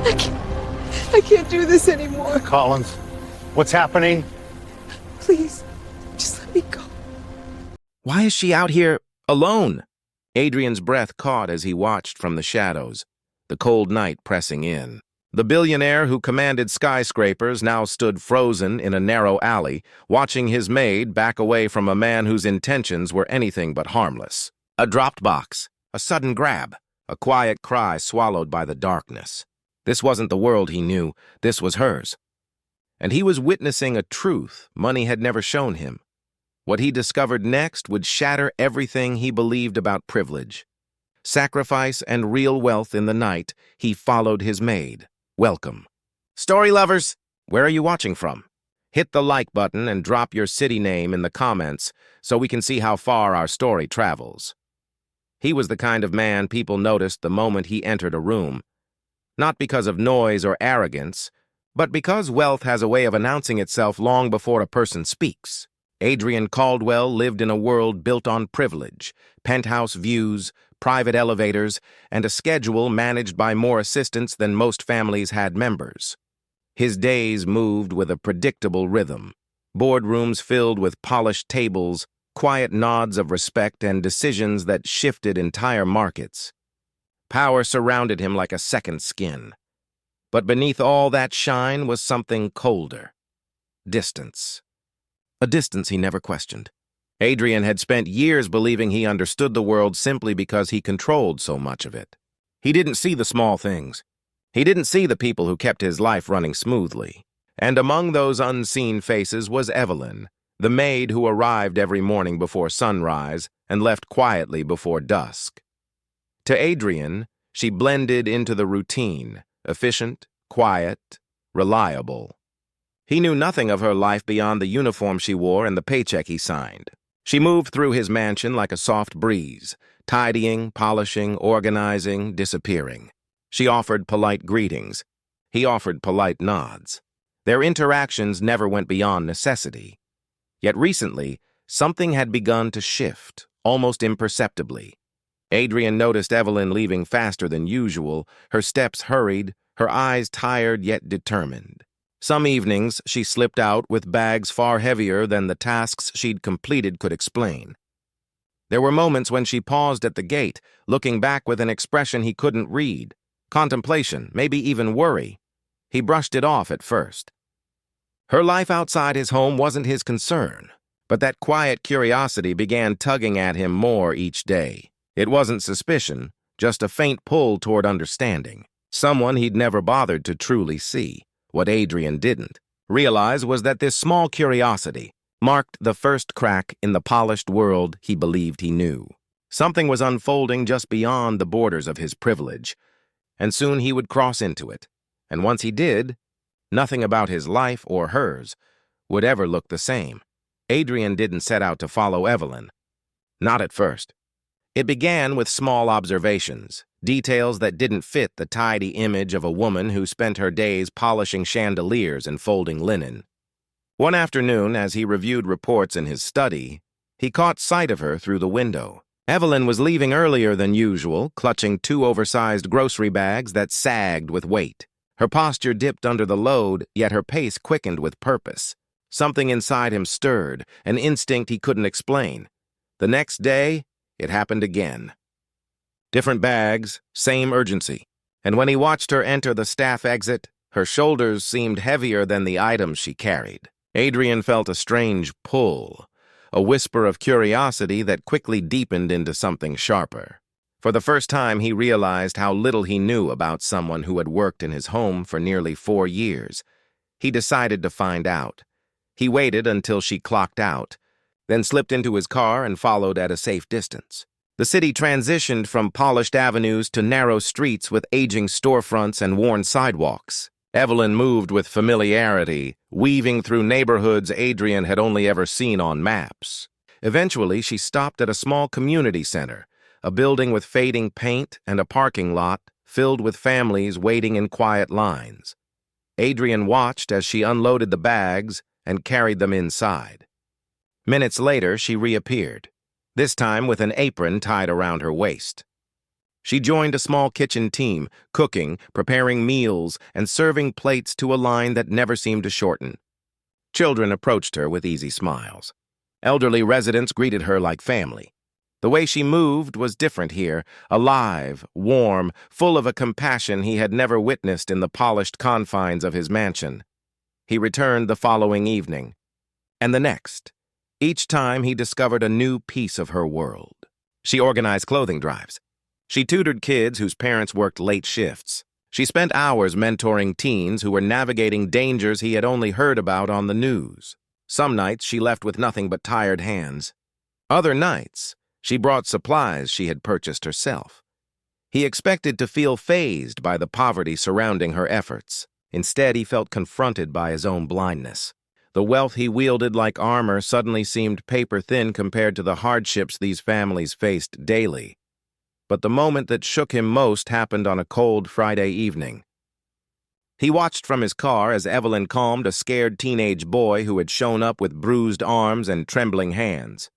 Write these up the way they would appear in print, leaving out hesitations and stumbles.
I can't do this anymore. Collins, what's happening? Please, just let me go. Why is she out here alone? Adrian's breath caught as he watched from the shadows, the cold night pressing in. The billionaire who commanded skyscrapers now stood frozen in a narrow alley, watching his maid back away from a man whose intentions were anything but harmless. A dropped box, a sudden grab, a quiet cry swallowed by the darkness. This wasn't the world he knew, this was hers. And he was witnessing a truth money had never shown him. What he discovered next would shatter everything he believed about privilege. Sacrifice and real wealth in the night, he followed his maid. Welcome. Story lovers, where are you watching from? Hit the like button and drop your city name in the comments so we can see how far our story travels. He was the kind of man people noticed the moment he entered a room, not because of noise or arrogance, but because wealth has a way of announcing itself long before a person speaks. Adrian Caldwell lived in a world built on privilege, penthouse views, private elevators, and a schedule managed by more assistants than most families had members. His days moved with a predictable rhythm, boardrooms filled with polished tables, quiet nods of respect, and decisions that shifted entire markets. Power surrounded him like a second skin. But beneath all that shine was something colder. Distance. A distance he never questioned. Adrian had spent years believing he understood the world simply because he controlled so much of it. He didn't see the small things. He didn't see the people who kept his life running smoothly. And among those unseen faces was Evelyn, the maid who arrived every morning before sunrise and left quietly before dusk. To Adrian, she blended into the routine, efficient, quiet, reliable. He knew nothing of her life beyond the uniform she wore and the paycheck he signed. She moved through his mansion like a soft breeze, tidying, polishing, organizing, disappearing. She offered polite greetings. He offered polite nods. Their interactions never went beyond necessity. Yet recently, something had begun to shift, almost imperceptibly. Adrian noticed Evelyn leaving faster than usual, her steps hurried, her eyes tired yet determined. Some evenings, she slipped out with bags far heavier than the tasks she'd completed could explain. There were moments when she paused at the gate, looking back with an expression he couldn't read. Contemplation, maybe even worry. He brushed it off at first. Her life outside his home wasn't his concern, but that quiet curiosity began tugging at him more each day. It wasn't suspicion, just a faint pull toward understanding. Someone he'd never bothered to truly see. What Adrian didn't realize was that this small curiosity marked the first crack in the polished world he believed he knew. Something was unfolding just beyond the borders of his privilege, and soon he would cross into it. And once he did, nothing about his life or hers would ever look the same. Adrian didn't set out to follow Evelyn. Not at first. It began with small observations, details that didn't fit the tidy image of a woman who spent her days polishing chandeliers and folding linen. One afternoon, as he reviewed reports in his study, he caught sight of her through the window. Evelyn was leaving earlier than usual, clutching 2 oversized grocery bags that sagged with weight. Her posture dipped under the load, yet her pace quickened with purpose. Something inside him stirred, an instinct he couldn't explain. The next day, it happened again. Different bags, same urgency. And when he watched her enter the staff exit, her shoulders seemed heavier than the items she carried. Adrian felt a strange pull, a whisper of curiosity that quickly deepened into something sharper. For the first time, he realized how little he knew about someone who had worked in his home for nearly 4 years. He decided to find out. He waited until she clocked out, then slipped into his car and followed at a safe distance. The city transitioned from polished avenues to narrow streets with aging storefronts and worn sidewalks. Evelyn moved with familiarity, weaving through neighborhoods Adrian had only ever seen on maps. Eventually, she stopped at a small community center, a building with fading paint and a parking lot filled with families waiting in quiet lines. Adrian watched as she unloaded the bags and carried them inside. Minutes later, she reappeared, this time with an apron tied around her waist. She joined a small kitchen team, cooking, preparing meals, and serving plates to a line that never seemed to shorten. Children approached her with easy smiles. Elderly residents greeted her like family. The way she moved was different here, alive, warm, full of a compassion he had never witnessed in the polished confines of his mansion. He returned the following evening, and the next. Each time he discovered a new piece of her world. She organized clothing drives. She tutored kids whose parents worked late shifts. She spent hours mentoring teens who were navigating dangers he had only heard about on the news. Some nights she left with nothing but tired hands. Other nights, she brought supplies she had purchased herself. He expected to feel fazed by the poverty surrounding her efforts. Instead, he felt confronted by his own blindness. The wealth he wielded like armor suddenly seemed paper-thin compared to the hardships these families faced daily. But the moment that shook him most happened on a cold Friday evening. He watched from his car as Evelyn calmed a scared teenage boy who had shown up with bruised arms and trembling hands.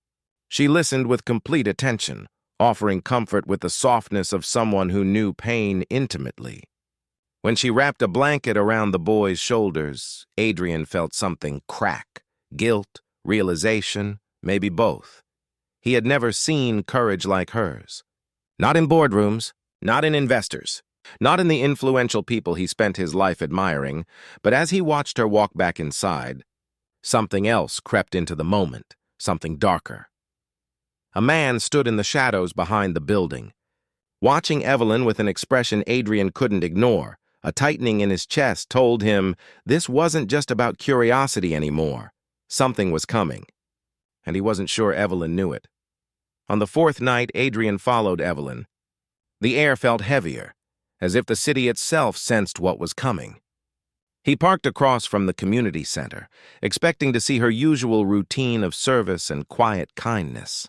She listened with complete attention, offering comfort with the softness of someone who knew pain intimately. When she wrapped a blanket around the boy's shoulders, Adrian felt something crack. Guilt, realization, maybe both. He had never seen courage like hers. Not in boardrooms, not in investors, not in the influential people he spent his life admiring, but as he watched her walk back inside, something else crept into the moment, something darker. A man stood in the shadows behind the building. Watching Evelyn with an expression Adrian couldn't ignore, a tightening in his chest told him this wasn't just about curiosity anymore. Something was coming, and he wasn't sure Evelyn knew it. On the fourth night, Adrian followed Evelyn. The air felt heavier, as if the city itself sensed what was coming. He parked across from the community center, expecting to see her usual routine of service and quiet kindness.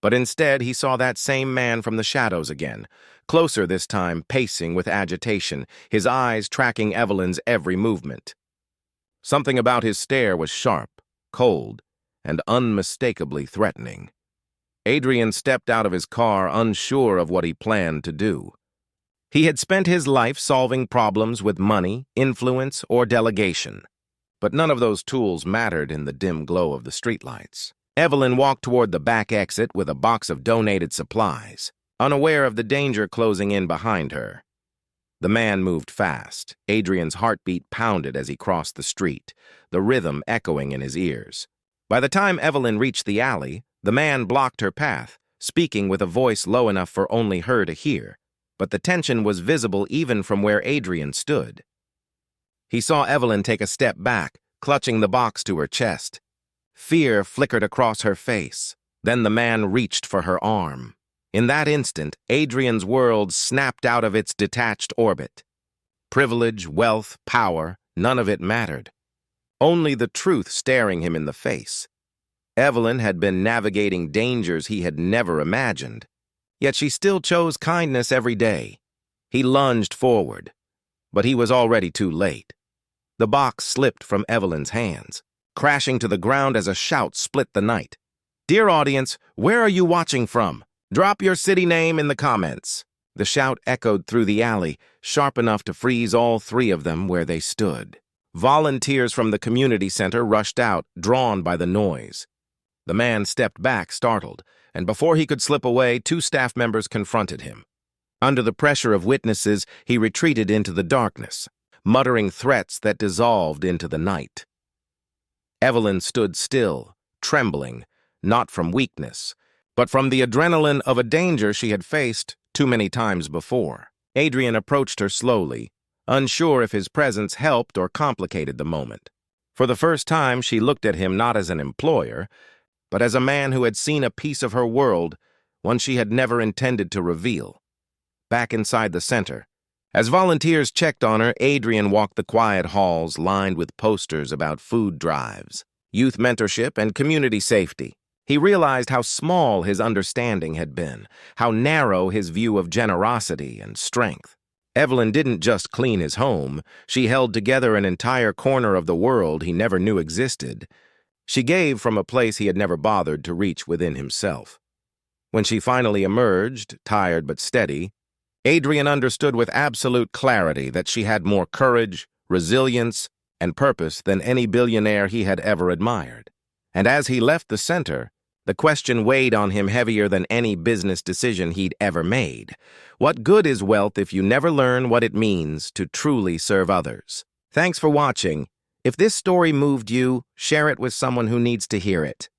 But instead, he saw that same man from the shadows again, closer this time, pacing with agitation, his eyes tracking Evelyn's every movement. Something about his stare was sharp, cold, and unmistakably threatening. Adrian stepped out of his car, unsure of what he planned to do. He had spent his life solving problems with money, influence, or delegation. But none of those tools mattered in the dim glow of the streetlights. Evelyn walked toward the back exit with a box of donated supplies, unaware of the danger closing in behind her. The man moved fast. Adrian's heartbeat pounded as he crossed the street, the rhythm echoing in his ears. By the time Evelyn reached the alley, the man blocked her path, speaking with a voice low enough for only her to hear. But the tension was visible even from where Adrian stood. He saw Evelyn take a step back, clutching the box to her chest. Fear flickered across her face. Then the man reached for her arm. In that instant, Adrian's world snapped out of its detached orbit. Privilege, wealth, power, none of it mattered. Only the truth staring him in the face. Evelyn had been navigating dangers he had never imagined. Yet she still chose kindness every day. He lunged forward, but he was already too late. The box slipped from Evelyn's hands, crashing to the ground as a shout split the night. "Dear audience, where are you watching from? Drop your city name in the comments." The shout echoed through the alley, sharp enough to freeze all three of them where they stood. Volunteers from the community center rushed out, drawn by the noise. The man stepped back, startled, and before he could slip away, two staff members confronted him. Under the pressure of witnesses, he retreated into the darkness, muttering threats that dissolved into the night. Evelyn stood still, trembling, not from weakness, but from the adrenaline of a danger she had faced too many times before. Adrian approached her slowly, unsure if his presence helped or complicated the moment. For the first time, she looked at him not as an employer, but as a man who had seen a piece of her world, one she had never intended to reveal. Back inside the center, as volunteers checked on her, Adrian walked the quiet halls lined with posters about food drives, youth mentorship, and community safety. He realized how small his understanding had been, how narrow his view of generosity and strength. Evelyn didn't just clean his home, she held together an entire corner of the world he never knew existed. She gave from a place he had never bothered to reach within himself. When she finally emerged, tired but steady, Adrian understood with absolute clarity that she had more courage, resilience, and purpose than any billionaire he had ever admired. And as he left the center, the question weighed on him heavier than any business decision he'd ever made. What good is wealth if you never learn what it means to truly serve others? Thanks for watching. If this story moved you, share it with someone who needs to hear it.